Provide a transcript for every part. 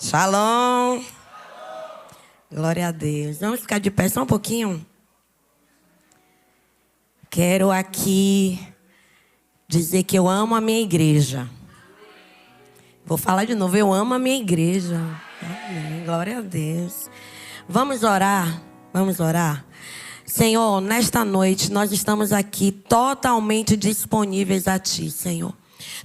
Shalom. Glória a Deus. Vamos ficar de pé só um pouquinho? Quero aqui dizer que eu amo a minha igreja. Vou falar de novo, eu amo a minha igreja. Amém. Glória a Deus. Vamos orar? Vamos orar? Senhor, nesta noite nós estamos aqui totalmente disponíveis a Ti, Senhor.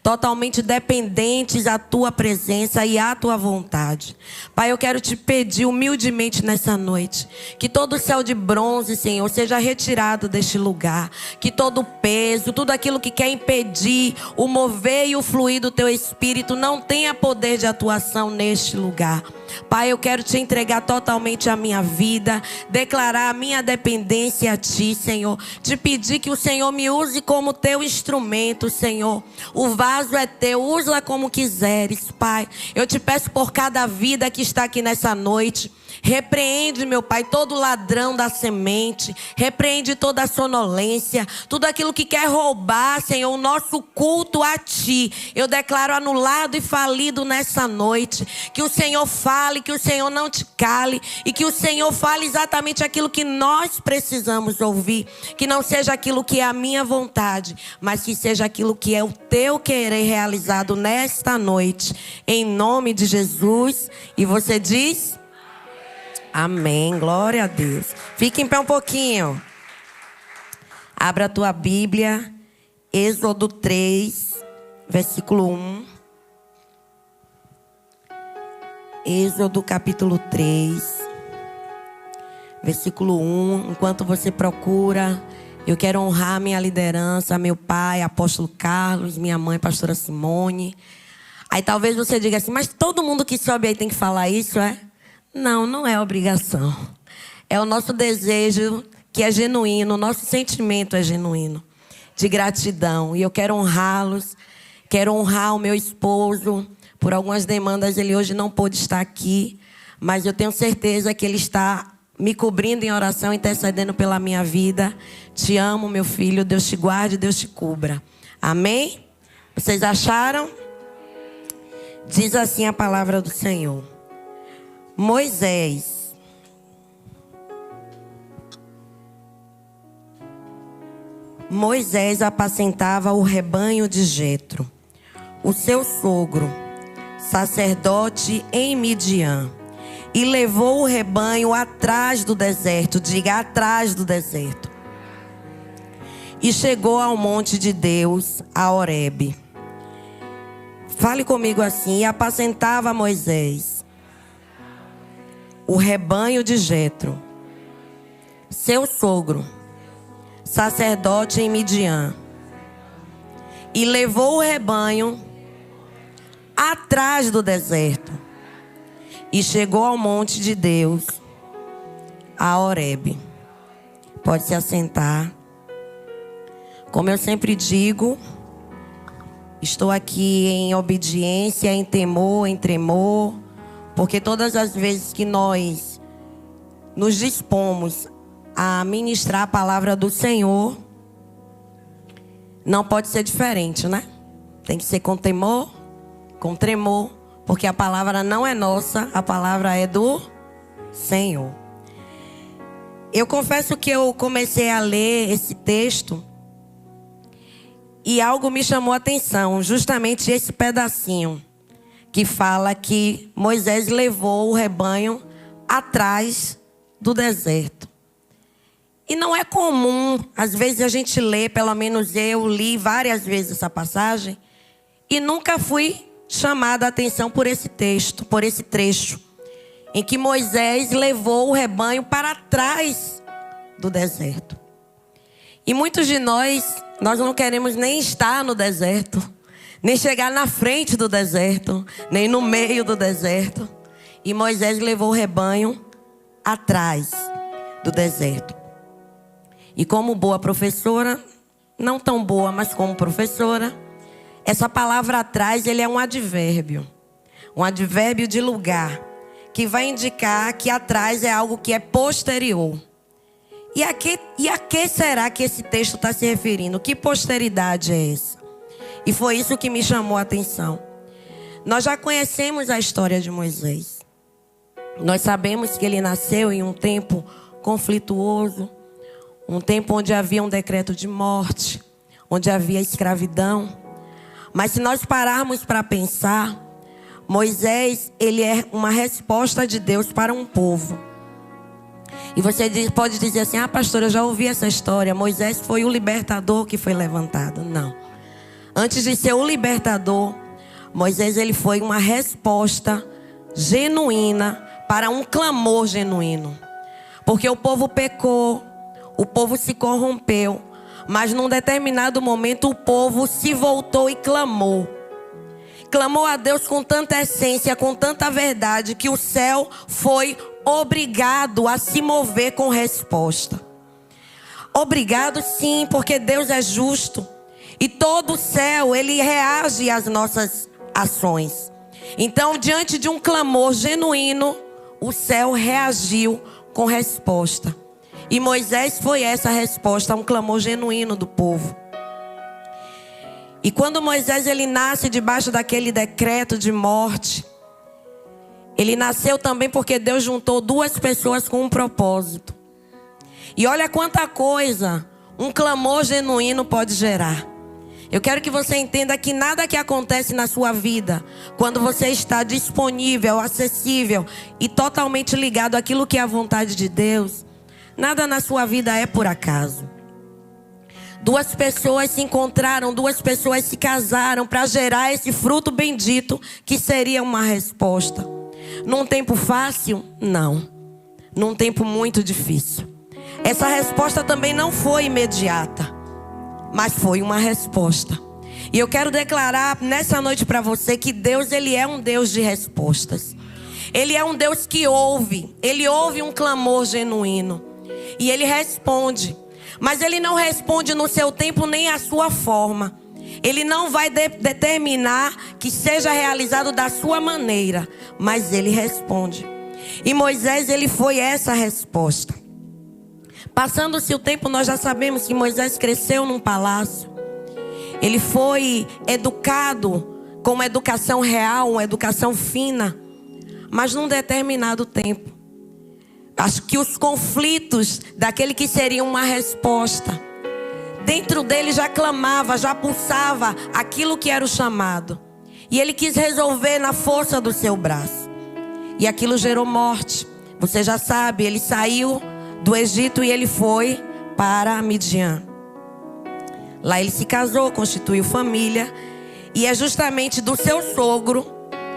Totalmente dependentes à Tua presença e à Tua vontade. Pai, eu quero Te pedir humildemente nessa noite que todo o céu de bronze, Senhor, seja retirado deste lugar. Que todo o peso, tudo aquilo que quer impedir o mover e o fluir do Teu Espírito não tenha poder de atuação neste lugar. Pai, eu quero Te entregar totalmente a minha vida, declarar a minha dependência a Ti, Senhor. Te pedir que o Senhor me use como Teu instrumento, Senhor. O vaso é Teu, usa como quiseres, Pai. Eu Te peço por cada vida que está aqui nessa noite. Repreende, meu Pai, todo ladrão da semente. Repreende toda a sonolência. Tudo aquilo que quer roubar, Senhor, o nosso culto a Ti. Eu declaro anulado e falido nessa noite. Que o Senhor fale, que o Senhor não te cale. E que o Senhor fale exatamente aquilo que nós precisamos ouvir. Que não seja aquilo que é a minha vontade, mas que seja aquilo que é o Teu querer realizado nesta noite. Em nome de Jesus. E você diz... Amém, glória a Deus. Fique em pé um pouquinho. Abra a tua Bíblia, Êxodo 3, versículo 1. Êxodo capítulo 3, versículo 1. Enquanto você procura, eu quero honrar minha liderança, meu pai, apóstolo Carlos, minha mãe, pastora Simone. Aí talvez você diga assim, mas todo mundo que sobe aí tem que falar isso, é? Não, não é obrigação. É o nosso desejo que é genuíno, o nosso sentimento é genuíno, de gratidão. E eu quero honrá-los, quero honrar o meu esposo. Por algumas demandas ele hoje não pôde estar aqui, mas eu tenho certeza que ele está me cobrindo em oração, intercedendo pela minha vida. Te amo, meu filho, Deus te guarde, Deus te cubra. Amém? Vocês acharam? Diz assim a palavra do Senhor. Moisés apacentava o rebanho de Jetro, o seu sogro, sacerdote em Midian, e levou o rebanho atrás do deserto, diga atrás do deserto, e chegou ao monte de Deus, a Horebe. Fale comigo assim: e apacentava Moisés o rebanho de Jetro, seu sogro, sacerdote em Midian, e levou o rebanho atrás do deserto, e chegou ao monte de Deus, a Horebe. Pode se assentar. Como eu sempre digo, estou aqui em obediência, em temor, em tremor, porque todas as vezes que nós nos dispomos a ministrar a palavra do Senhor, não pode ser diferente, né? Tem que ser com temor, com tremor, porque a palavra não é nossa, a palavra é do Senhor. Eu confesso que eu comecei a ler esse texto e algo me chamou a atenção, justamente esse pedacinho que fala que Moisés levou o rebanho atrás do deserto. E não é comum, às vezes a gente lê, pelo menos eu li várias vezes essa passagem, e nunca fui chamada a atenção por esse texto, por esse trecho, em que Moisés levou o rebanho para trás do deserto. E muitos de nós não queremos nem estar no deserto, nem chegar na frente do deserto, nem no meio do deserto. E Moisés levou o rebanho atrás do deserto. E como boa professora, não tão boa, mas como professora, essa palavra atrás, ele é um advérbio de lugar, que vai indicar que atrás é algo que é posterior. E a que será que esse texto está se referindo? Que posteridade é essa? E foi isso que me chamou a atenção. Nós já conhecemos a história de Moisés. Nós sabemos que ele nasceu em um tempo conflituoso, um tempo onde havia um decreto de morte, onde havia escravidão. Mas se nós pararmos para pensar, Moisés, ele é uma resposta de Deus para um povo. E você pode dizer assim: ah, pastor, eu já ouvi essa história. Moisés foi o libertador que foi levantado. Não. Antes de ser o libertador, Moisés, ele foi uma resposta genuína para um clamor genuíno. Porque o povo pecou, o povo se corrompeu, mas num determinado momento o povo se voltou e clamou. Clamou a Deus com tanta essência, com tanta verdade, que o céu foi obrigado a se mover com resposta. Obrigado, sim, porque Deus é justo. E todo o céu, ele reage às nossas ações. Então, diante de um clamor genuíno, o céu reagiu com resposta. E Moisés foi essa resposta a um clamor genuíno do povo. E quando Moisés, ele nasce debaixo daquele decreto de morte, ele nasceu também porque Deus juntou duas pessoas com um propósito. E olha quanta coisa um clamor genuíno pode gerar. Eu quero que você entenda que nada que acontece na sua vida, quando você está disponível, acessível e totalmente ligado àquilo que é a vontade de Deus, nada na sua vida é por acaso. Duas pessoas se encontraram, duas pessoas se casaram para gerar esse fruto bendito que seria uma resposta. Num tempo fácil? Não. Num tempo muito difícil. Essa resposta também não foi imediata, mas foi uma resposta. E eu quero declarar nessa noite para você que Deus, ele é um Deus de respostas. Ele é um Deus que ouve. Ele ouve um clamor genuíno e ele responde. Mas ele não responde no seu tempo nem à sua forma. Ele não vai determinar que seja realizado da sua maneira, mas ele responde. E Moisés, ele foi essa resposta. Passando-se o tempo, nós já sabemos que Moisés cresceu num palácio. Ele foi educado com uma educação real, uma educação fina. Mas num determinado tempo, acho que os conflitos daquele que seria uma resposta, dentro dele já clamava, já pulsava aquilo que era o chamado. E ele quis resolver na força do seu braço. E aquilo gerou morte. Você já sabe, ele saiu do Egito e ele foi para Midian. Lá ele se casou, constituiu família. E é justamente do seu sogro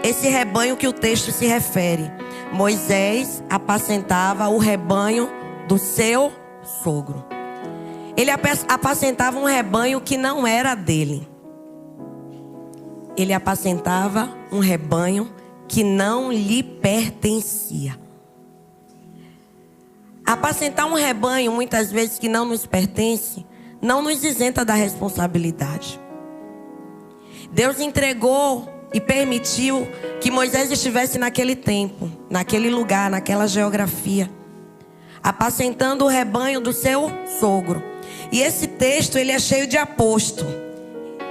esse rebanho que o texto se refere. Moisés apacentava o rebanho do seu sogro. Ele apacentava um rebanho que não era dele. Ele apacentava um rebanho que não lhe pertencia. Apacentar um rebanho, muitas vezes, que não nos pertence, não nos isenta da responsabilidade. Deus entregou e permitiu que Moisés estivesse naquele tempo, naquele lugar, naquela geografia, apacentando o rebanho do seu sogro. E esse texto, ele é cheio de aposto.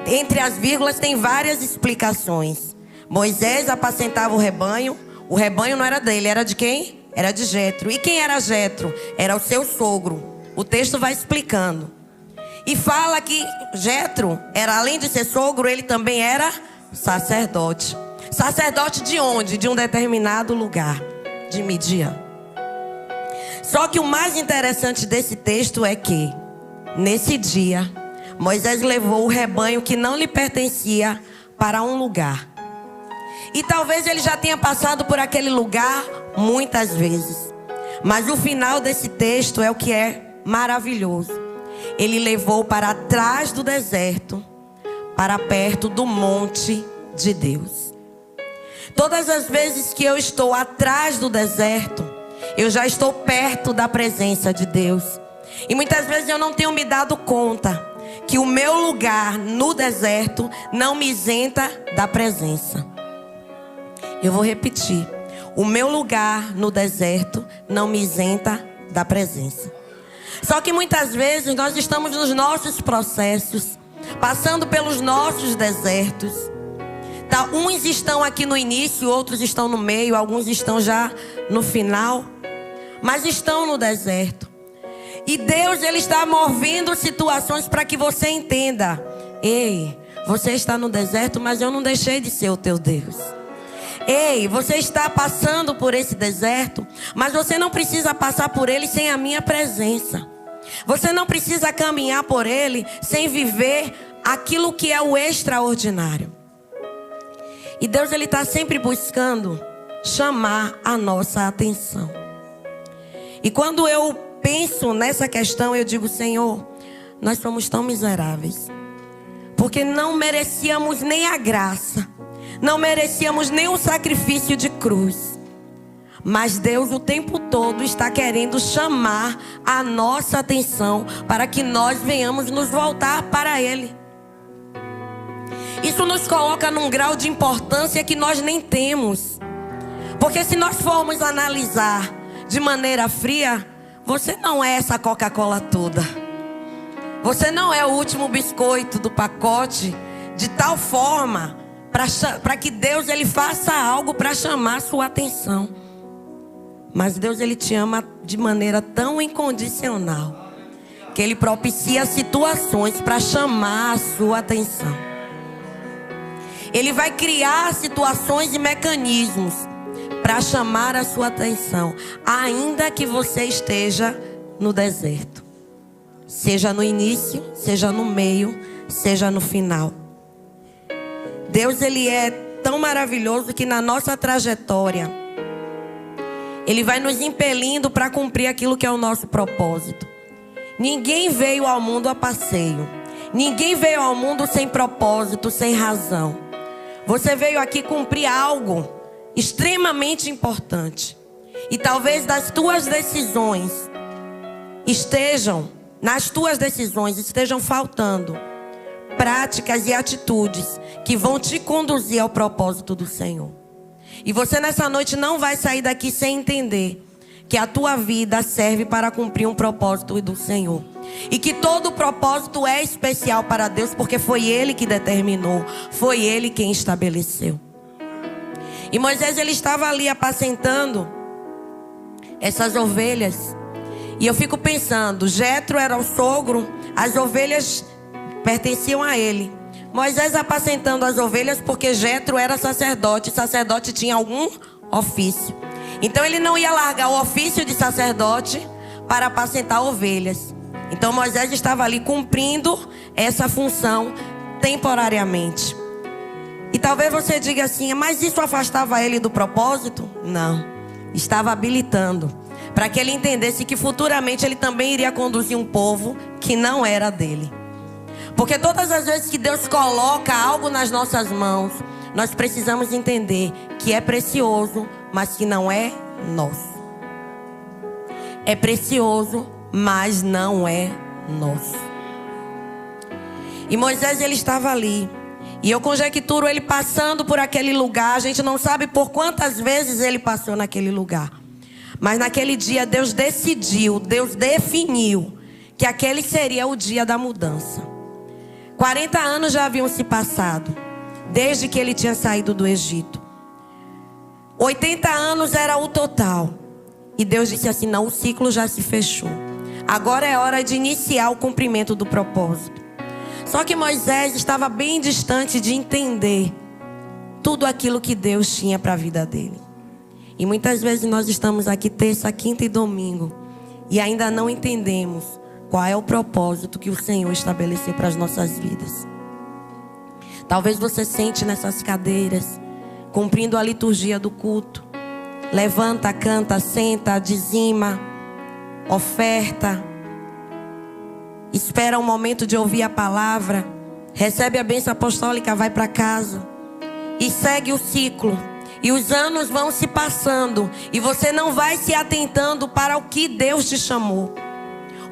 Entre as vírgulas tem várias explicações. Moisés apacentava o rebanho não era dele, era de quem? Era de Jetro. E quem era Jetro? Era o seu sogro. O texto vai explicando. E fala que Jetro era, além de ser sogro, ele também era sacerdote. Sacerdote de onde? De um determinado lugar, de Midian. Só que o mais interessante desse texto é que, nesse dia, Moisés levou o rebanho que não lhe pertencia para um lugar. E talvez ele já tenha passado por aquele lugar muitas vezes. Mas o final desse texto é o que é maravilhoso. Ele levou para trás do deserto, para perto do monte de Deus. Todas as vezes que eu estou atrás do deserto, eu já estou perto da presença de Deus. E muitas vezes eu não tenho me dado conta que o meu lugar no deserto não me isenta da presença. Eu vou repetir. O meu lugar no deserto não me isenta da presença. Só que muitas vezes nós estamos nos nossos processos, passando pelos nossos desertos, Uns estão aqui no início, outros estão no meio, alguns estão já no final, mas estão no deserto. E Deus, Ele está movendo situações para que você entenda: ei, você está no deserto, mas eu não deixei de ser o teu Deus. Ei, você está passando por esse deserto, mas você não precisa passar por ele sem a minha presença. Você não precisa caminhar por ele sem viver aquilo que é o extraordinário. E Deus, Ele está sempre buscando chamar a nossa atenção. E quando eu penso nessa questão, eu digo: Senhor, nós somos tão miseráveis, porque não merecíamos nem a graça, não merecíamos nem o sacrifício de cruz. Mas Deus o tempo todo está querendo chamar a nossa atenção para que nós venhamos nos voltar para Ele. Isso nos coloca num grau de importância que nós nem temos. Porque se nós formos analisar de maneira fria, você não é essa Coca-Cola toda. Você não é o último biscoito do pacote, de tal forma para que Deus, Ele faça algo para chamar a sua atenção. Mas Deus, Ele te ama de maneira tão incondicional que Ele propicia situações para chamar a sua atenção. Ele vai criar situações e mecanismos para chamar a sua atenção, ainda que você esteja no deserto. Seja no início, seja no meio, seja no final. Deus, Ele é tão maravilhoso que na nossa trajetória Ele vai nos impelindo para cumprir aquilo que é o nosso propósito. Ninguém veio ao mundo a passeio. Ninguém veio ao mundo sem propósito, sem razão. Você veio aqui cumprir algo extremamente importante. E talvez nas tuas decisões estejam faltando práticas e atitudes que vão te conduzir ao propósito do Senhor. E você nessa noite não vai sair daqui sem entender que a tua vida serve para cumprir um propósito do Senhor. E que todo propósito é especial para Deus, porque foi Ele que determinou, foi Ele quem estabeleceu. E Moisés, ele estava ali apacentando essas ovelhas. E eu fico pensando, Jetro era o sogro, as ovelhas pertenciam a ele. Moisés apacentando as ovelhas porque Jetro era sacerdote. Sacerdote tinha algum ofício. Então ele não ia largar o ofício de sacerdote para apacentar ovelhas. Então Moisés estava ali cumprindo essa função temporariamente. E talvez você diga assim: mas isso afastava ele do propósito? Não, estava habilitando para que ele entendesse que futuramente ele também iria conduzir um povo que não era dele. Porque todas as vezes que Deus coloca algo nas nossas mãos, nós precisamos entender que é precioso, mas que não é nosso. É precioso, mas não é nosso. E Moisés, ele estava ali. E eu conjecturo ele passando por aquele lugar. A gente não sabe por quantas vezes ele passou naquele lugar. Mas naquele dia Deus decidiu, Deus definiu que aquele seria o dia da mudança. 40 anos já haviam se passado desde que ele tinha saído do Egito. 80 anos era o total. E Deus disse assim: não, o ciclo já se fechou. Agora é hora de iniciar o cumprimento do propósito. Só que Moisés estava bem distante de entender tudo aquilo que Deus tinha para a vida dele. E muitas vezes nós estamos aqui terça, quinta e domingo e ainda não entendemos qual é o propósito que o Senhor estabeleceu para as nossas vidas. Talvez você sente nessas cadeiras, cumprindo a liturgia do culto. Levanta, canta, senta, dizima, oferta. Espera um momento de ouvir a palavra. Recebe a bênção apostólica, vai para casa. E segue o ciclo. E os anos vão se passando. E você não vai se atentando para o que Deus te chamou.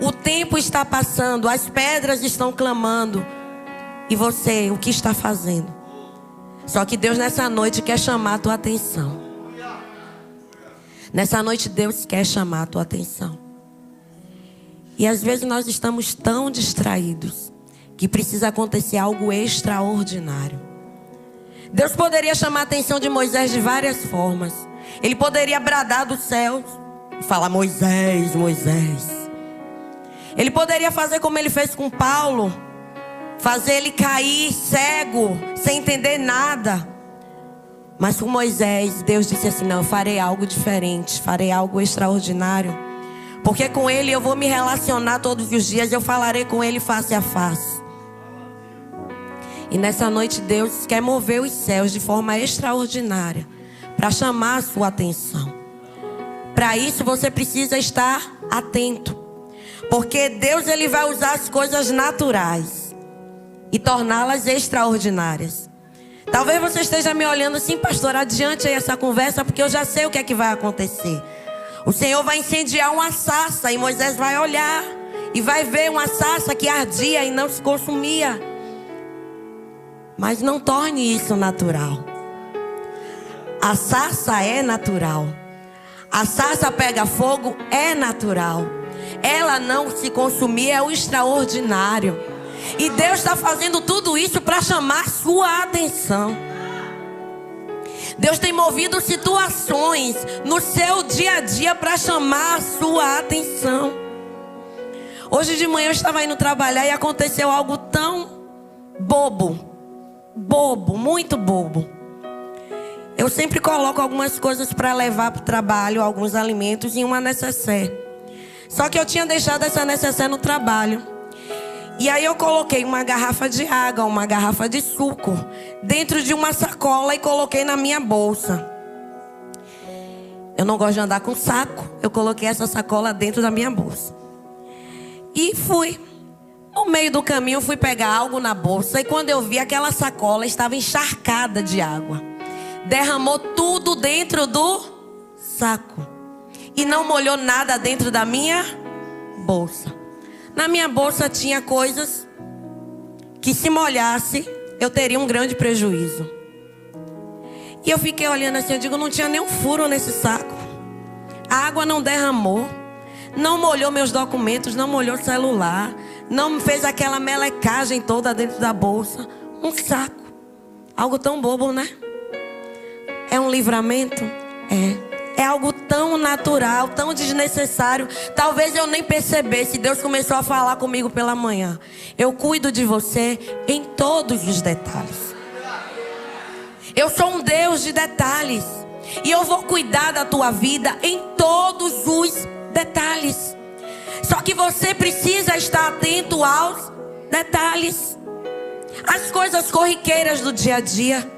O tempo está passando, as pedras estão clamando. E você, o que está fazendo? Só que Deus nessa noite quer chamar a tua atenção. Nessa noite Deus quer chamar a tua atenção. E às vezes nós estamos tão distraídos que precisa acontecer algo extraordinário. Deus poderia chamar a atenção de Moisés de várias formas. Ele poderia bradar dos céus e falar: Moisés, Moisés. Ele poderia fazer como ele fez com Paulo, fazer ele cair cego, sem entender nada. Mas com Moisés, Deus disse assim: não, eu farei algo diferente, farei algo extraordinário. Porque com ele eu vou me relacionar todos os dias, eu falarei com ele face a face. E nessa noite Deus quer mover os céus de forma extraordinária, para chamar a sua atenção. Para isso você precisa estar atento. Porque Deus ele vai usar as coisas naturais e torná-las extraordinárias. Talvez você esteja me olhando assim: pastor, adiante aí essa conversa, porque eu já sei o que é que vai acontecer. O Senhor vai incendiar uma sarça e Moisés vai olhar e vai ver uma sarça que ardia e não se consumia. Mas não torne isso natural. A sarça é natural. A sarça pega fogo, é natural. Ela não se consumir é o extraordinário. E Deus está fazendo tudo isso para chamar sua atenção. Deus tem movido situações no seu dia a dia para chamar a sua atenção. Hoje de manhã eu estava indo trabalhar e aconteceu algo tão bobo. Bobo, muito bobo. Eu sempre coloco algumas coisas para levar para o trabalho, alguns alimentos em uma necessaire. Só que eu tinha deixado essa necessaire no trabalho. E aí eu coloquei uma garrafa de água, uma garrafa de suco dentro de uma sacola e coloquei na minha bolsa. Eu não gosto de andar com saco. Eu coloquei essa sacola dentro da minha bolsa. E fui. No meio do caminho fui pegar algo na bolsa. E quando eu vi, aquela sacola estava encharcada de água. Derramou tudo dentro do saco. E não molhou nada dentro da minha bolsa. Na minha bolsa tinha coisas que, se molhasse, eu teria um grande prejuízo. E eu fiquei olhando assim, eu digo: não tinha nenhum furo nesse saco. A água não derramou, não molhou meus documentos, não molhou o celular, não fez aquela melecagem toda dentro da bolsa. Um saco. Algo tão bobo, né? É um livramento? É algo tão natural, tão desnecessário. Talvez eu nem percebesse. Deus começou a falar comigo pela manhã: eu cuido de você em todos os detalhes. Eu sou um Deus de detalhes. E eu vou cuidar da tua vida em todos os detalhes. Só que você precisa estar atento aos detalhes. As coisas corriqueiras do dia a dia.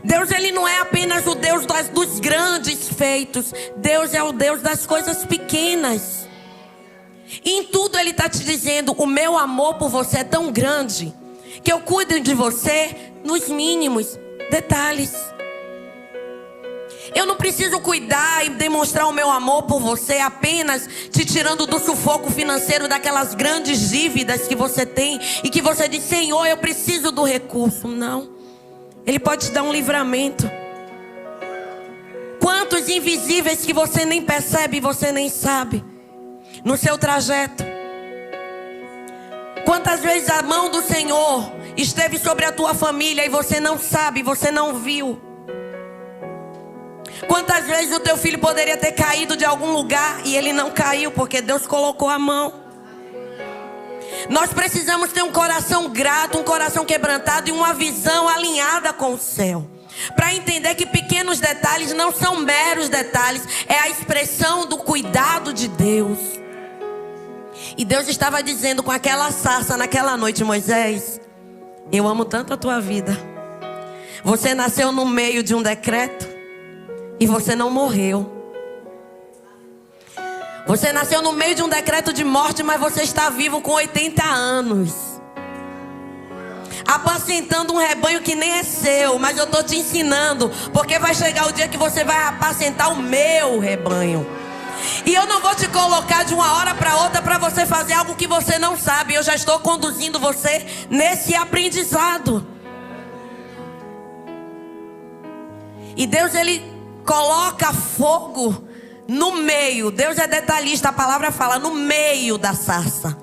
Deus ele não é apenas o Deus dos grandes feitos. Deus é o Deus das coisas pequenas. E em tudo ele está te dizendo: o meu amor por você é tão grande que eu cuido de você nos mínimos detalhes. Eu não preciso cuidar e demonstrar o meu amor por você apenas te tirando do sufoco financeiro, daquelas grandes dívidas que você tem e que você diz: Senhor, eu preciso do recurso. Não. Ele pode te dar um livramento. Quantos invisíveis que você nem percebe, você nem sabe, no seu trajeto. Quantas vezes a mão do Senhor esteve sobre a tua família e você não sabe, você não viu. Quantas vezes o teu filho poderia ter caído de algum lugar e ele não caiu porque Deus colocou a mão. Nós precisamos ter um coração grato, um coração quebrantado e uma visão alinhada com o céu, para entender que pequenos detalhes não são meros detalhes, é a expressão do cuidado de Deus. E Deus estava dizendo com aquela sarça naquela noite: Moisés, eu amo tanto a tua vida. Você nasceu no meio de um decreto e você não morreu. Você nasceu no meio de um decreto de morte, mas você está vivo com 80 anos. Apacentando um rebanho que nem é seu, mas eu estou te ensinando, porque vai chegar o dia que você vai apacentar o meu rebanho. E eu não vou te colocar de uma hora para outra para você fazer algo que você não sabe. Eu já estou conduzindo você nesse aprendizado. E Deus ele coloca fogo no meio. Deus é detalhista, a palavra fala no meio da sarça.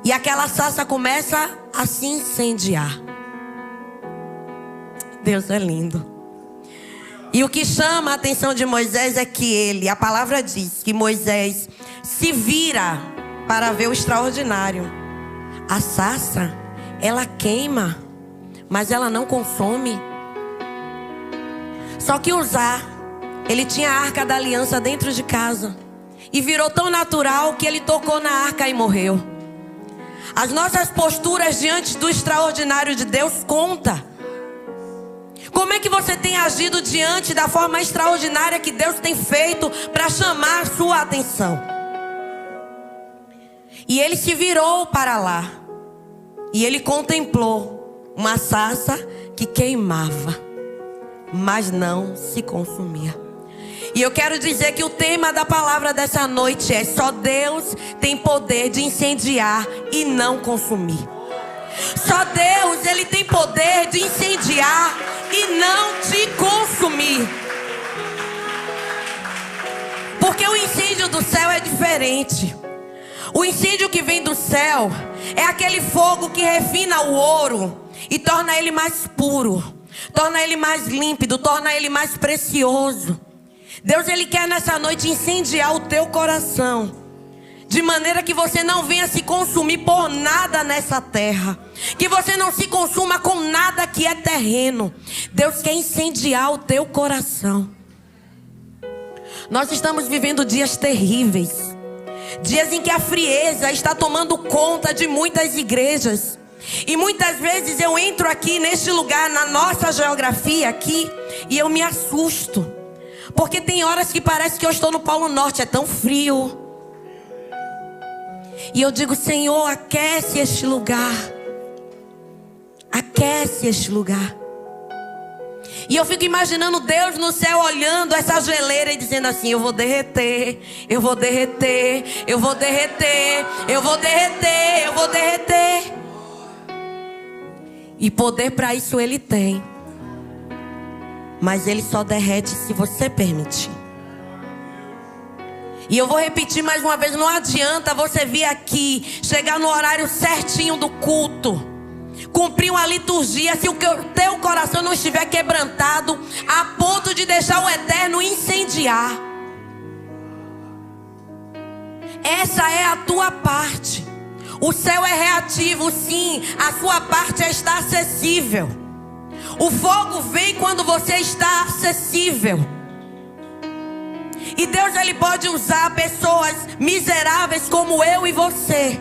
E aquela sarça começa a se incendiar. Deus é lindo. E o que chama a atenção de Moisés é que a palavra diz que Moisés se vira para ver o extraordinário. A sarça, ela queima, mas ela não consome. Só que Uzá, ele tinha a arca da aliança dentro de casa. E virou tão natural que ele tocou na arca e morreu. As nossas posturas diante do extraordinário de Deus contam. Como é que você tem agido diante da forma extraordinária que Deus tem feito para chamar a sua atenção? E ele se virou para lá. E ele contemplou uma sarça que queimava, mas não se consumia. E eu quero dizer que o tema da palavra dessa noite é: só Deus tem poder de incendiar e não consumir. Só Deus, Ele tem poder de incendiar e não te consumir. Porque o incêndio do céu é diferente. O incêndio que vem do céu é aquele fogo que refina o ouro e torna ele mais puro, torna ele mais límpido, torna ele mais precioso. Deus, Ele quer nessa noite incendiar o teu coração, de maneira que você não venha se consumir por nada nessa terra, que você não se consuma com nada que é terreno. Deus quer incendiar o teu coração. Nós estamos vivendo dias terríveis, dias em que a frieza está tomando conta de muitas igrejas. E muitas vezes eu entro aqui neste lugar, na nossa geografia aqui, e eu me assusto, porque tem horas que parece que eu estou no Polo Norte, é tão frio. E eu digo: Senhor, aquece este lugar. Aquece este lugar. E eu fico imaginando Deus no céu olhando essa geleira e dizendo assim: eu vou derreter, eu vou derreter, eu vou derreter, eu vou derreter, eu vou derreter. E poder para isso Ele tem. Mas Ele só derrete se você permitir. E eu vou repetir mais uma vez: não adianta você vir aqui, chegar no horário certinho do culto, cumprir uma liturgia, se o teu coração não estiver quebrantado a ponto de deixar o eterno incendiar. Essa é a tua parte. O céu é reativo, sim. A sua parte é estar acessível. O fogo vem quando você está acessível. E Deus, Ele pode usar pessoas miseráveis como eu e você.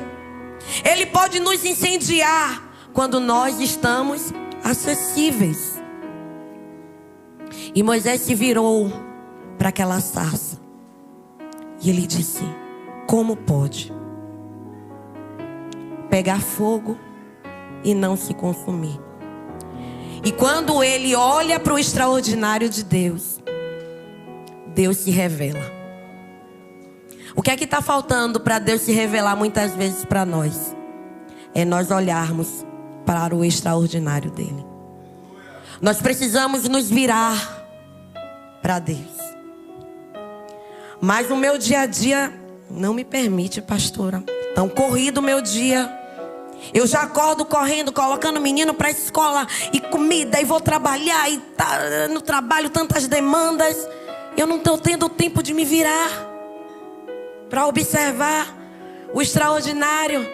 Ele pode nos incendiar quando nós estamos acessíveis. E Moisés se virou para aquela sarça e ele disse: como pode pegar fogo e não se consumir? E quando ele olha para o extraordinário de Deus, Deus se revela. O que é que está faltando para Deus se revelar muitas vezes para nós? É nós olharmos para o extraordinário dele. Nós precisamos nos virar para Deus. Mas o meu dia a dia não me permite, pastora. Tão corrido o meu dia. Eu já acordo correndo, colocando o menino para a escola e comida, e vou trabalhar, e tá no trabalho tantas demandas. Eu não estou tendo tempo de me virar para observar o extraordinário,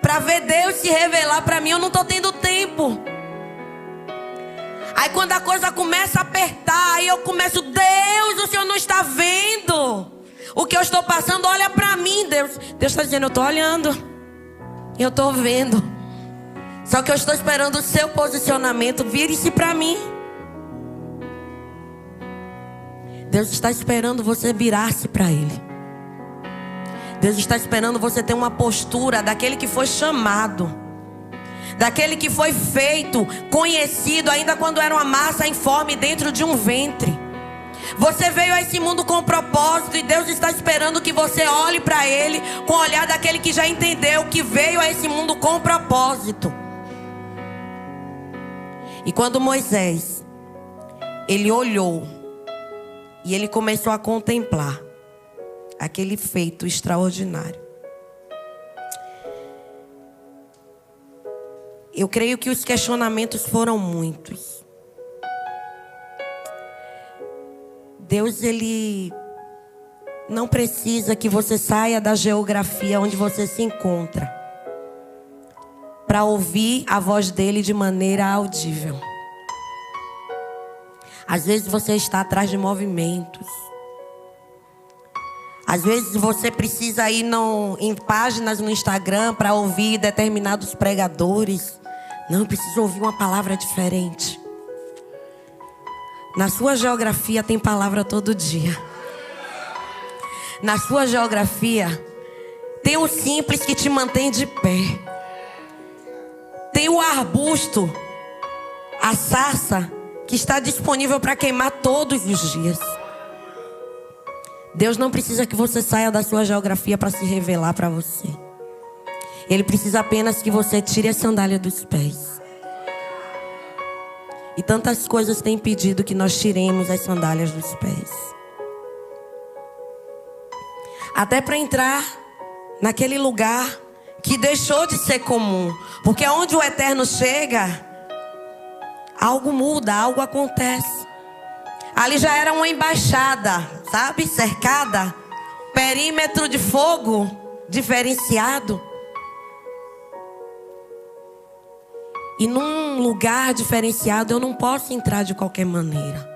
para ver Deus se revelar para mim. Eu não estou tendo tempo. Aí quando a coisa começa a apertar, aí eu começo: Deus, o Senhor não está vendo o que eu estou passando? Olha para mim, Deus. Deus está dizendo: eu estou olhando, eu estou vendo. Só que eu estou esperando o seu posicionamento. Vire-se para mim. Deus está esperando você virar-se para Ele. Deus está esperando você ter uma postura daquele que foi chamado, daquele que foi feito, conhecido ainda quando era uma massa informe dentro de um ventre. Você veio a esse mundo com um propósito, e Deus está esperando que você olhe para Ele com o olhar daquele que já entendeu que veio a esse mundo com um propósito. E quando Moisés, ele olhou e ele começou a contemplar aquele feito extraordinário, eu creio que os questionamentos foram muitos. Deus, Ele não precisa que você saia da geografia onde você se encontra para ouvir a voz dele de maneira audível. Às vezes você está atrás de movimentos. Às vezes você precisa ir em páginas no Instagram para ouvir determinados pregadores. Não, eu preciso ouvir uma palavra diferente. Na sua geografia tem palavra todo dia. Na sua geografia tem o simples que te mantém de pé. Tem o arbusto, a sarça, que está disponível para queimar todos os dias. Deus não precisa que você saia da sua geografia para se revelar para você. Ele precisa apenas que você tire a sandália dos pés. E tantas coisas têm impedido que nós tiremos as sandálias dos pés. Até para entrar naquele lugar que deixou de ser comum. Porque onde o eterno chega, algo muda, algo acontece. Ali já era uma embaixada, sabe? Cercada. Perímetro de fogo diferenciado. E num lugar diferenciado eu não posso entrar de qualquer maneira.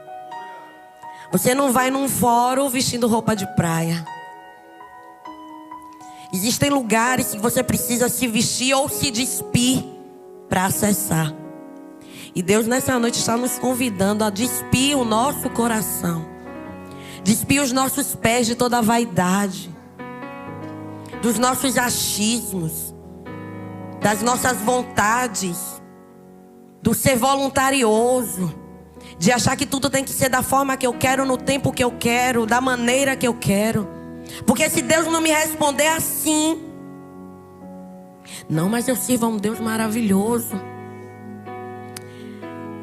Você não vai num fórum vestindo roupa de praia. Existem lugares que você precisa se vestir ou se despir para acessar. E Deus nessa noite está nos convidando a despir o nosso coração. Despir os nossos pés de toda a vaidade. Dos nossos achismos. Das nossas vontades. Do ser voluntarioso. De achar que tudo tem que ser da forma que eu quero, no tempo que eu quero, da maneira que eu quero. Porque se Deus não me responder assim... Não, mas eu sirvo a um Deus maravilhoso.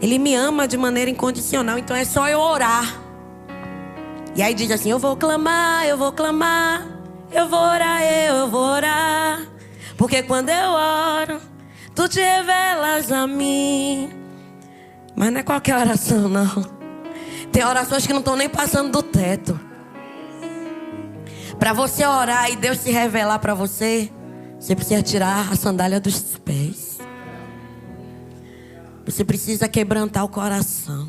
Ele me ama de maneira incondicional. Então é só eu orar. E aí diz assim: eu vou clamar, eu vou clamar. Eu vou orar, eu vou orar. Porque quando eu oro, tu te revelas a mim. Mas não é qualquer oração, não. Tem orações que não estão nem passando do teto. Para você orar e Deus se revelar para você, você precisa tirar a sandália dos pés. Você precisa quebrantar o coração.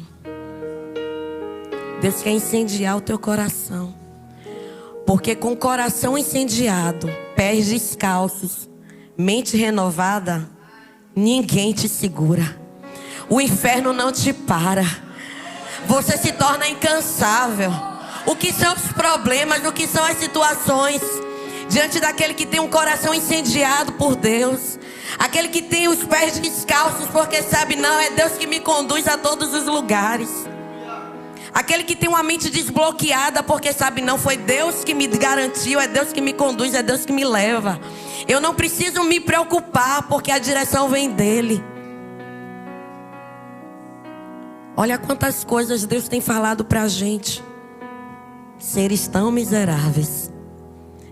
Deus quer incendiar o teu coração. Porque com o coração incendiado, pés descalços, mente renovada, ninguém te segura. O inferno não te para. Você se torna incansável. O que são os problemas, o que são as situações diante daquele que tem um coração incendiado por Deus, aquele que tem os pés descalços porque sabe, não, é Deus que me conduz a todos os lugares, aquele que tem uma mente desbloqueada porque sabe, não, foi Deus que me garantiu, é Deus que me conduz, é Deus que me leva. Eu não preciso me preocupar porque a direção vem dele. Olha quantas coisas Deus tem falado pra gente. Seres tão miseráveis.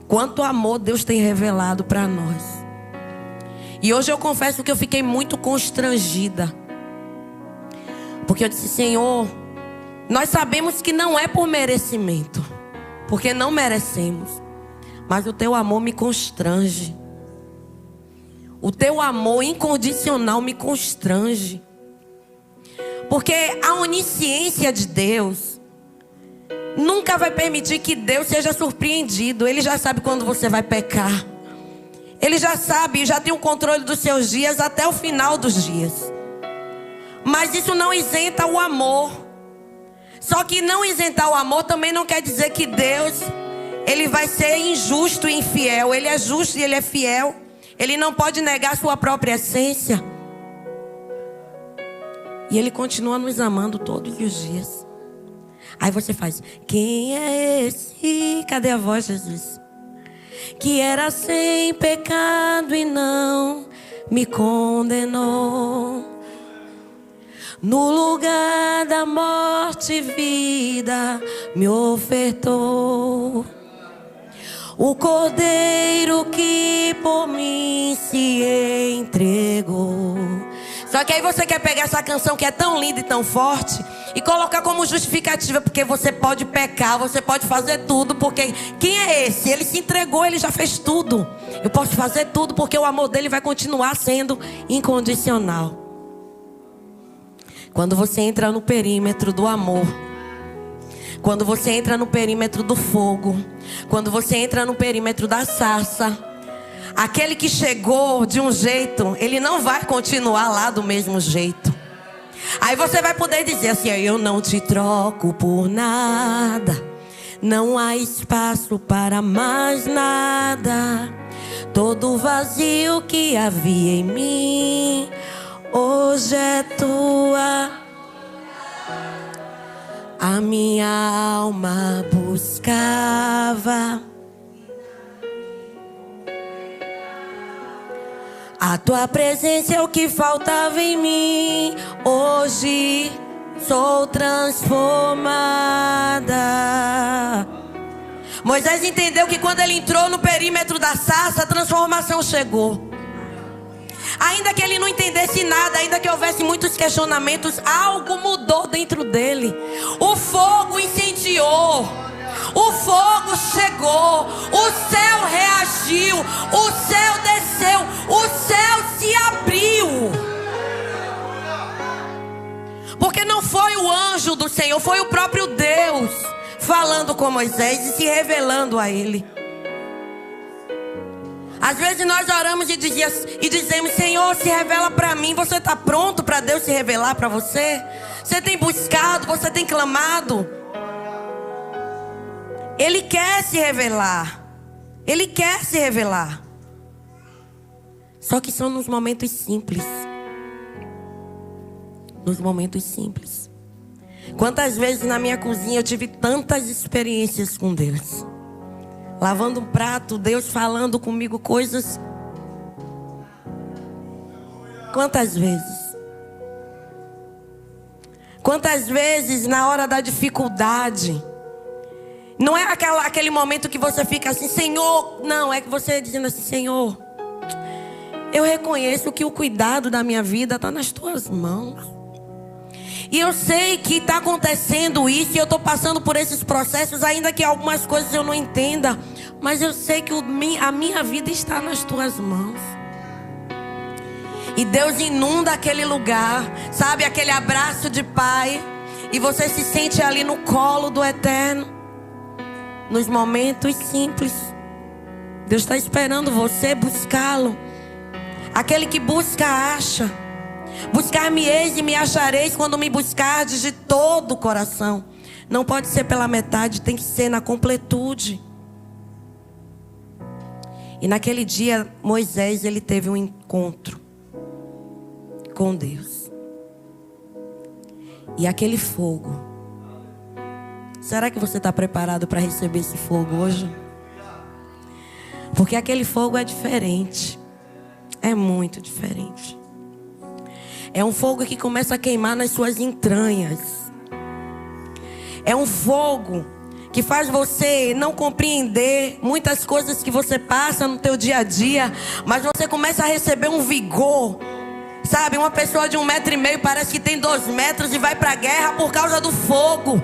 Quanto amor Deus tem revelado para nós. E hoje eu confesso que eu fiquei muito constrangida. Porque eu disse: Senhor, nós sabemos que não é por merecimento, porque não merecemos. Mas o teu amor me constrange. O teu amor incondicional me constrange. Porque a onisciência de Deus nunca vai permitir que Deus seja surpreendido. Ele já sabe quando você vai pecar. Ele já sabe, já tem o controle dos seus dias até o final dos dias. Mas isso não isenta o amor. Só que não isentar o amor também não quer dizer que Deus, ele vai ser injusto e infiel. Ele é justo e ele é fiel. Ele não pode negar sua própria essência. E ele continua nos amando todos os dias. Aí você faz: quem é esse? Cadê a voz, Jesus? Que era sem pecado e não me condenou. No lugar da morte, vida me ofertou. O cordeiro que por mim se entregou. Só que aí você quer pegar essa canção que é tão linda e tão forte e colocar como justificativa, porque você pode pecar, você pode fazer tudo, porque quem é esse? Ele se entregou, ele já fez tudo. Eu posso fazer tudo porque o amor dele vai continuar sendo incondicional. Quando você entra no perímetro do amor, quando você entra no perímetro do fogo, quando você entra no perímetro da sarça, aquele que chegou de um jeito, ele não vai continuar lá do mesmo jeito. Aí você vai poder dizer assim: eu não te troco por nada, não há espaço para mais nada. Todo vazio que havia em mim, hoje é tua. A minha alma buscava a tua presença, é o que faltava em mim. Hoje sou transformada. Moisés entendeu que quando ele entrou no perímetro da sarça, a transformação chegou. Ainda que ele não entendesse nada, ainda que houvesse muitos questionamentos, algo mudou dentro dele. O fogo incendiou, o fogo chegou, o céu reagiu, o céu desceu, o céu se abriu. Porque não foi o anjo do Senhor, foi o próprio Deus falando com Moisés e se revelando a ele. Às vezes nós oramos e dizemos: Senhor, se revela para mim. Você está pronto para Deus se revelar para você? Você tem buscado, você tem clamado? Ele quer se revelar. Ele quer se revelar. Só que são nos momentos simples. Nos momentos simples. Quantas vezes na minha cozinha eu tive tantas experiências com Deus. Lavando um prato, Deus falando comigo coisas. Quantas vezes? Quantas vezes na hora da dificuldade? Não é aquele momento que você fica assim: Senhor. Não, é que você dizendo assim: Senhor, eu reconheço que o cuidado da minha vida está nas tuas mãos. E eu sei que está acontecendo isso, e eu estou passando por esses processos, ainda que algumas coisas eu não entenda. Mas eu sei que a minha vida está nas tuas mãos. E Deus inunda aquele lugar, sabe, aquele abraço de pai. E você se sente ali no colo do Eterno. Nos momentos simples, Deus está esperando você buscá-lo. Aquele que busca, acha. Buscar-me-eis e me achareis quando me buscardes de todo o coração. Não pode ser pela metade, tem que ser na completude. E naquele dia, Moisés, ele teve um encontro com Deus. E aquele fogo. Será que você está preparado para receber esse fogo hoje? Porque aquele fogo é diferente. É muito diferente. É um fogo que começa a queimar nas suas entranhas. É um fogo que faz você não compreender muitas coisas que você passa no teu dia a dia, mas você começa a receber um vigor. Sabe, uma pessoa de 1,5 metro parece que tem 2 metros e vai para a guerra por causa do fogo.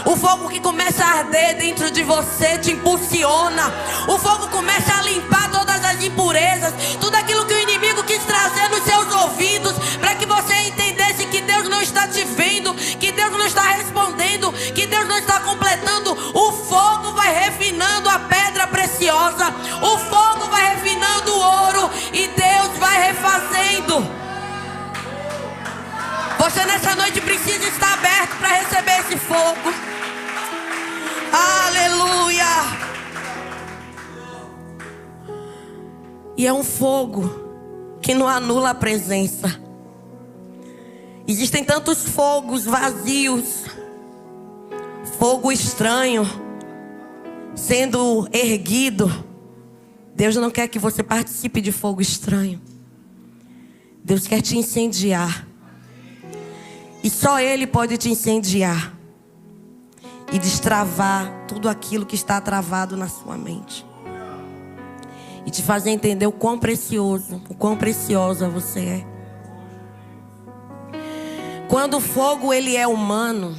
O fogo que começa a arder dentro de você te impulsiona. O fogo começa a limpar todas as impurezas, tudo aquilo que o inimigo quis trazer nos seus ouvidos, para que você entendesse que Deus não está te vendo, que Deus não está respondendo, que Deus não está completando. O fogo vai refinando a pedra preciosa, o fogo vai refinando o ouro, e Deus vai refazendo. Você nessa noite precisa estar aberto para receber esse fogo. Aleluia! E é um fogo que não anula a presença. Existem tantos fogos vazios, fogo estranho sendo erguido. Deus não quer que você participe de fogo estranho. Deus quer te incendiar. E só Ele pode te incendiar e destravar tudo aquilo que está travado na sua mente. E te fazer entender o quão precioso, o quão preciosa você é. Quando o fogo ele é humano,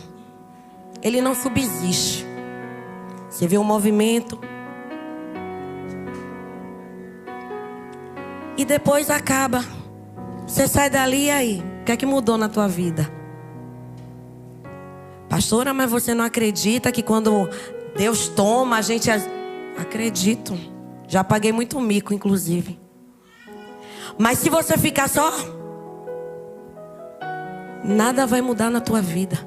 ele não subsiste. Você vê o movimento e depois acaba. Você sai dali e aí, o que é que mudou na tua vida? Pastora, mas você não acredita que quando Deus toma, a gente... Acredito. Já paguei muito mico, inclusive. Mas se você ficar só, nada vai mudar na tua vida.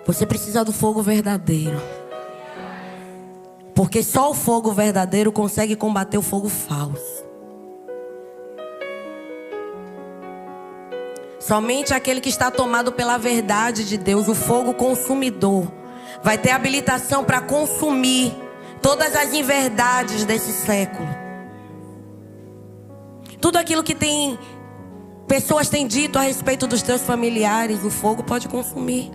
Você precisa do fogo verdadeiro. Porque só o fogo verdadeiro consegue combater o fogo falso. Somente aquele que está tomado pela verdade de Deus, o fogo consumidor, vai ter habilitação para consumir todas as inverdades desse século. Tudo aquilo que pessoas têm dito a respeito dos teus familiares, o fogo pode consumir.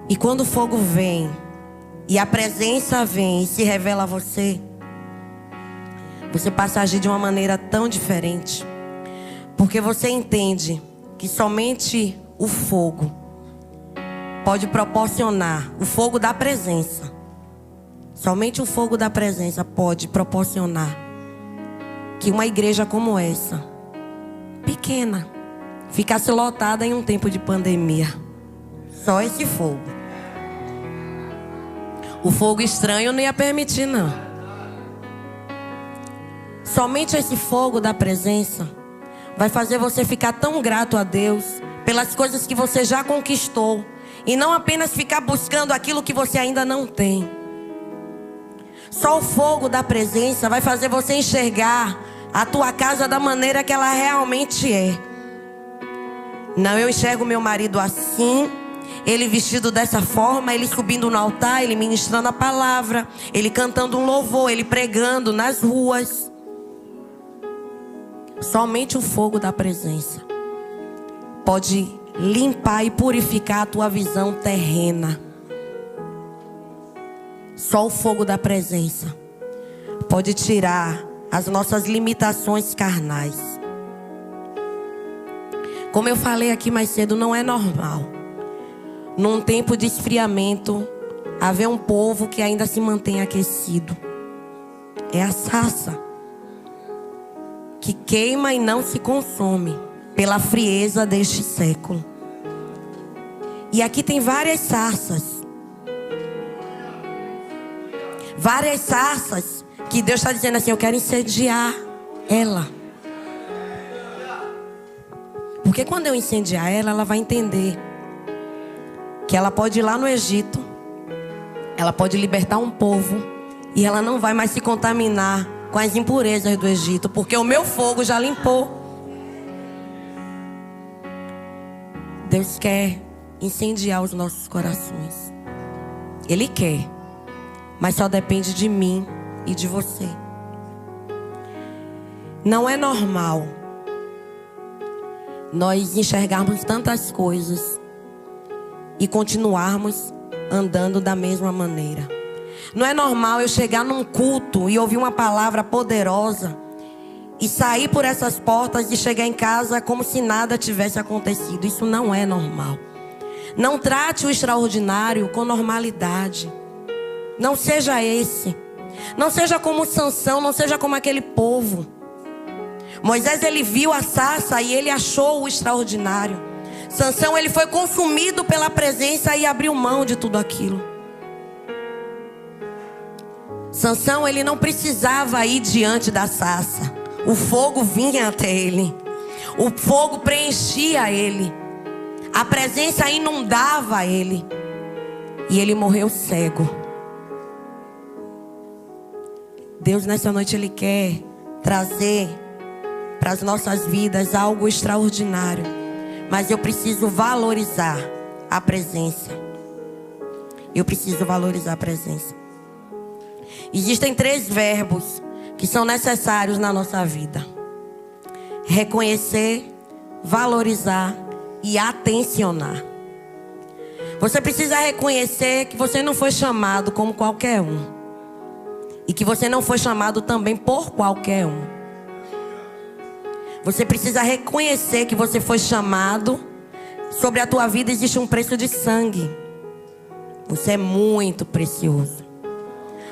E quando o fogo vem, e a presença vem e se revela a você, você passa a agir de uma maneira tão diferente. Porque você entende que somente o fogo pode proporcionar, o fogo da presença, somente o fogo da presença pode proporcionar que uma igreja como essa, pequena, ficasse lotada em um tempo de pandemia. Só esse fogo. O fogo estranho não ia permitir, não. Somente esse fogo da presença vai fazer você ficar tão grato a Deus pelas coisas que você já conquistou. E não apenas ficar buscando aquilo que você ainda não tem. Só o fogo da presença vai fazer você enxergar a tua casa da maneira que ela realmente é. Não, eu enxergo meu marido assim, ele vestido dessa forma, ele subindo no altar, ele ministrando a palavra, ele cantando um louvor, ele pregando nas ruas. Somente o fogo da presença pode limpar e purificar a tua visão terrena. Só o fogo da presença pode tirar as nossas limitações carnais. Como eu falei aqui mais cedo, não é normal, num tempo de esfriamento, haver um povo que ainda se mantém aquecido. É a sarça que queima e não se consome pela frieza deste século. E aqui tem várias sarças. Várias sarças que Deus está dizendo assim, eu quero incendiar ela. Porque quando eu incendiar ela, ela vai entender que ela pode ir lá no Egito, ela pode libertar um povo e ela não vai mais se contaminar com as impurezas do Egito, porque o meu fogo já limpou. Deus quer incendiar os nossos corações. Ele quer, mas só depende de mim e de você. Não é normal nós enxergarmos tantas coisas e continuarmos andando da mesma maneira. Não é normal eu chegar num culto e ouvir uma palavra poderosa e sair por essas portas e chegar em casa como se nada tivesse acontecido. Isso não é normal. Não trate o extraordinário com normalidade. Não seja esse. Não seja como Sansão, não seja como aquele povo. Moisés, ele viu a sarça e ele achou o extraordinário. Sansão, ele foi consumido pela presença e abriu mão de tudo aquilo. Sansão, ele não precisava ir diante da sarça. O fogo vinha até ele. O fogo preenchia ele. A presença inundava ele. E ele morreu cego. Deus nessa noite ele quer trazer para as nossas vidas algo extraordinário. Mas eu preciso valorizar a presença. Eu preciso valorizar a presença. Existem 3 verbos que são necessários na nossa vida: reconhecer, valorizar e atencionar. Você precisa reconhecer que você não foi chamado como qualquer um. E que você não foi chamado também por qualquer um. Você precisa reconhecer que você foi chamado. Sobre a tua vida existe um preço de sangue. Você é muito precioso.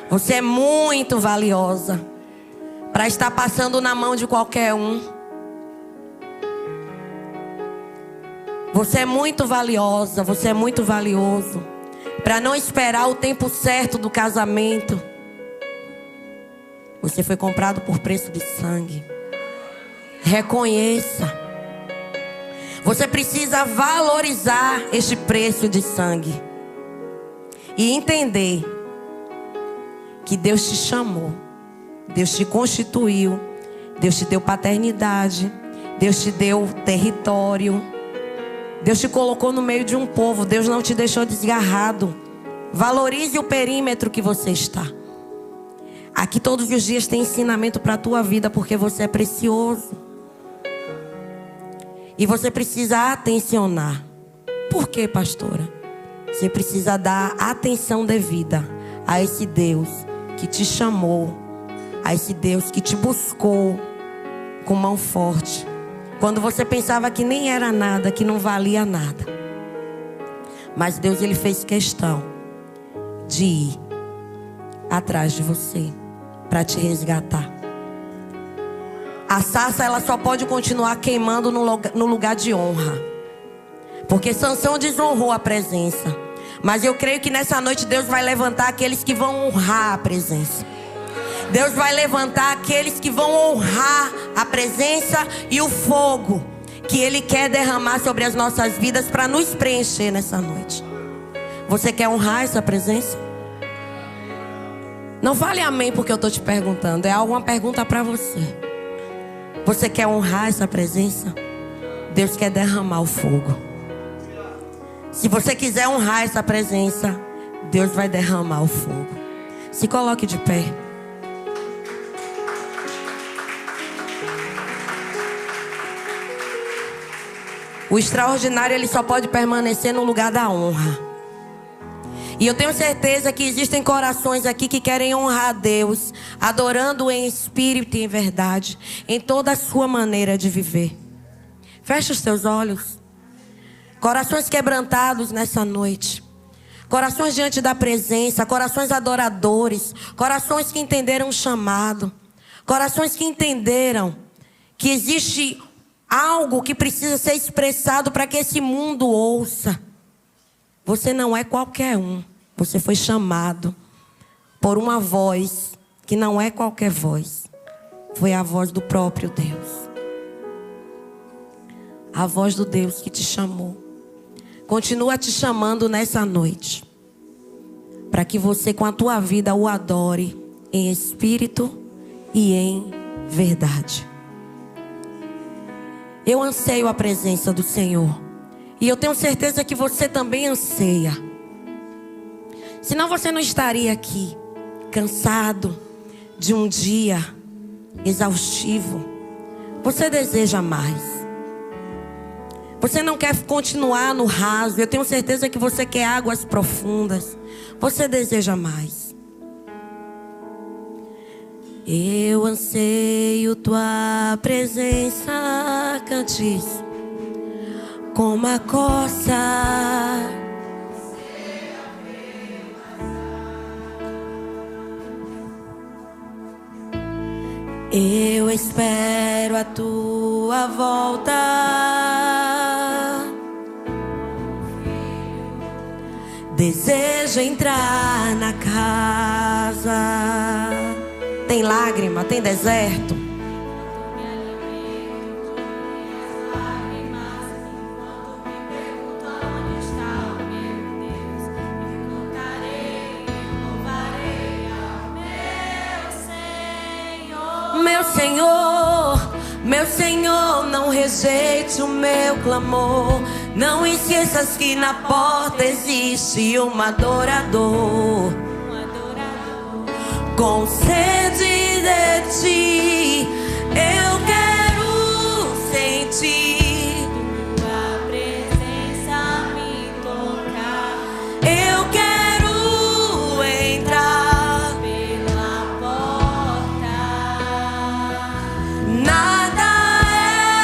Você é muito valiosa para estar passando na mão de qualquer um. Você é muito valiosa, você é muito valioso para não esperar o tempo certo do casamento. Você foi comprado por preço de sangue. Reconheça. Você precisa valorizar este preço de sangue e entender que Deus te chamou, Deus te constituiu, Deus te deu paternidade, Deus te deu território, Deus te colocou no meio de um povo, Deus não te deixou desgarrado. Valorize o perímetro que você está. Aqui todos os dias tem ensinamento para a tua vida, porque você é precioso. E você precisa atencionar. Por quê, pastora? Você precisa dar atenção devida a esse Deus que te chamou, a esse Deus que te buscou com mão forte, quando você pensava que nem era nada, que não valia nada. Mas Deus, Ele fez questão de ir atrás de você para te resgatar. A sarça, ela só pode continuar queimando no lugar de honra, porque Sansão desonrou a presença. Mas eu creio que nessa noite Deus vai levantar aqueles que vão honrar a presença. Deus vai levantar aqueles que vão honrar a presença e o fogo que Ele quer derramar sobre as nossas vidas para nos preencher nessa noite. Você quer honrar essa presença? Não fale amém porque eu estou te perguntando. É alguma pergunta para você. Você quer honrar essa presença? Deus quer derramar o fogo. Se você quiser honrar essa presença, Deus vai derramar o fogo. Se coloque de pé. O extraordinário, ele só pode permanecer no lugar da honra. E eu tenho certeza que existem corações aqui que querem honrar a Deus, adorando em espírito e em verdade, em toda a sua maneira de viver. Feche os teus olhos. Corações quebrantados nessa noite. Corações diante da presença, corações adoradores, corações que entenderam o chamado, corações que entenderam que existe algo que precisa ser expressado para que esse mundo ouça. Você não é qualquer um. Você foi chamado por uma voz que não é qualquer voz. Foi a voz do próprio Deus. A voz do Deus que te chamou. Continua te chamando nessa noite. Para que você com a tua vida o adore em espírito e em verdade. Eu anseio a presença do Senhor. E eu tenho certeza que você também anseia. Senão você não estaria aqui, cansado de um dia exaustivo. Você deseja mais. Você não quer continuar no raso. Eu tenho certeza que você quer águas profundas. Você deseja mais. Eu anseio tua presença, cante isso. Como a coça. Eu espero a tua volta. Desejo entrar na casa. Tem lágrima, tem deserto. Meu Senhor, não rejeite o meu clamor. Não esqueças que na porta existe um adorador. Com sede de ti, eu quero sentir tua presença me tocar. Eu quero entrar pela porta. Nada é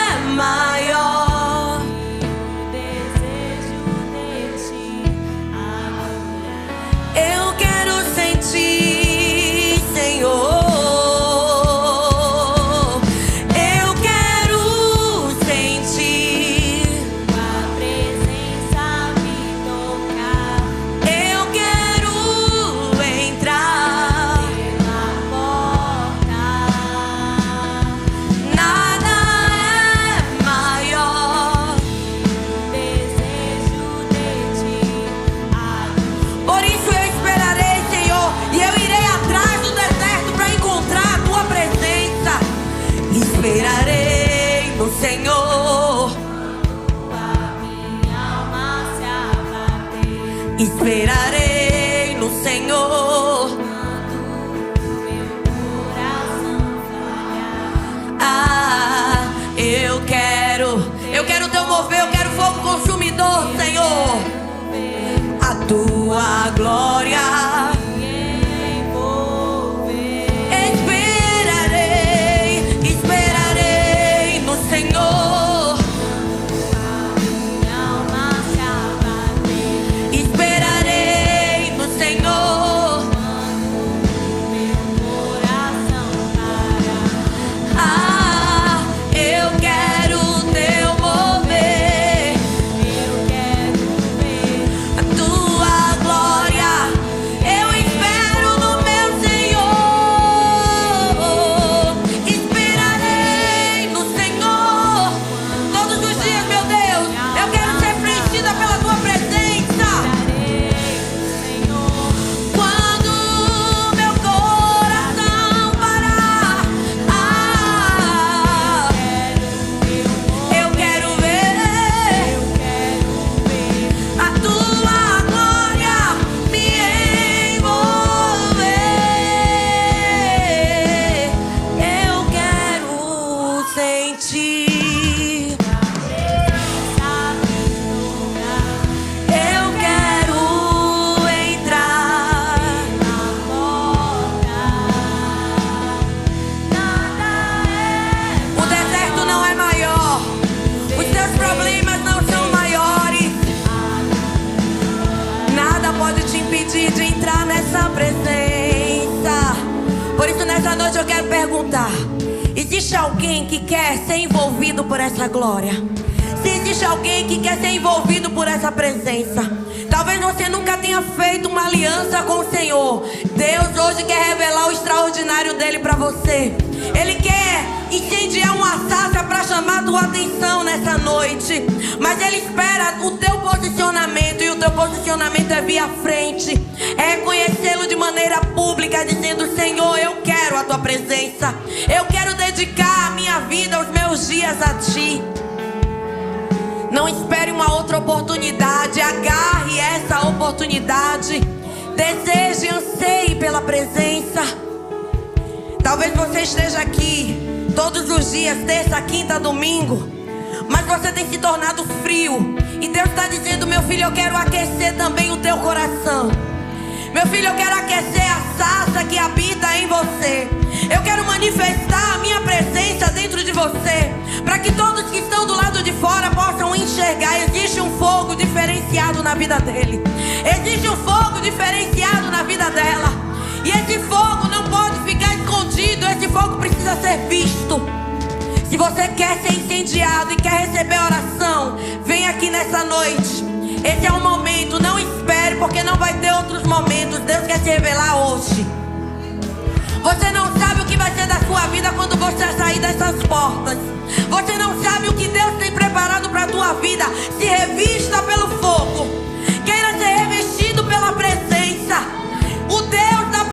Esperarei no Senhor. Ah, eu quero teu mover, eu quero fogo consumidor, Senhor. A tua glória. Esperarei no Senhor. Esperarei no Senhor. Ah, eu quero teu mover. A tua glória. Eu espero no meu Senhor. Esperarei no Senhor. Todos os dias, meu Deus, eu quero ser preenchida pela tua presença. Quando meu coração parar, eu quero ver a tua glória me envolver. Eu quero sentir. Eu quero entrar na porta. O deserto não é maior. Os teus problemas não são maiores. Nada pode te impedir de entrar nessa presença. Por isso, nessa noite eu quero perguntar: existe alguém que quer ser envolvido por essa glória? Se existe alguém que quer ser envolvido por essa presença, talvez você nunca tenha feito uma aliança com o Senhor. Deus hoje quer revelar o extraordinário dele para você. Ele quer incendiar uma sarça para chamar a tua atenção nessa noite. Mas ele espera o teu posicionamento. E o teu posicionamento é vir à frente, é reconhecê-lo de maneira pública, dizendo: Senhor, eu quero a tua presença. Eu quero dedicar a minha vida, os meus dias a ti. Não espere uma outra oportunidade. Agarre essa oportunidade. Deseje e anseie pela presença. Talvez você esteja aqui todos os dias, terça, quinta, domingo, mas você tem se tornado frio. E Deus está dizendo: meu filho, eu quero aquecer também o teu coração. Meu filho, eu quero aquecer a sarça que habita em você. Eu quero manifestar a minha presença dentro de você, para que todos que estão do lado de fora possam enxergar. Existe um fogo diferenciado na vida dele. Existe um fogo diferenciado na vida dela. E esse fogo não pode ficar escondido. Esse fogo precisa ser visto. Se você quer ser incendiado e quer receber oração, vem aqui nessa noite. Esse é o momento. Não espere, porque não vai ter outros momentos. Deus quer se revelar hoje. Você não sabe o que vai ser da sua vida quando você sair dessas portas. Você não sabe o que Deus tem preparado para a tua vida. Se revista pela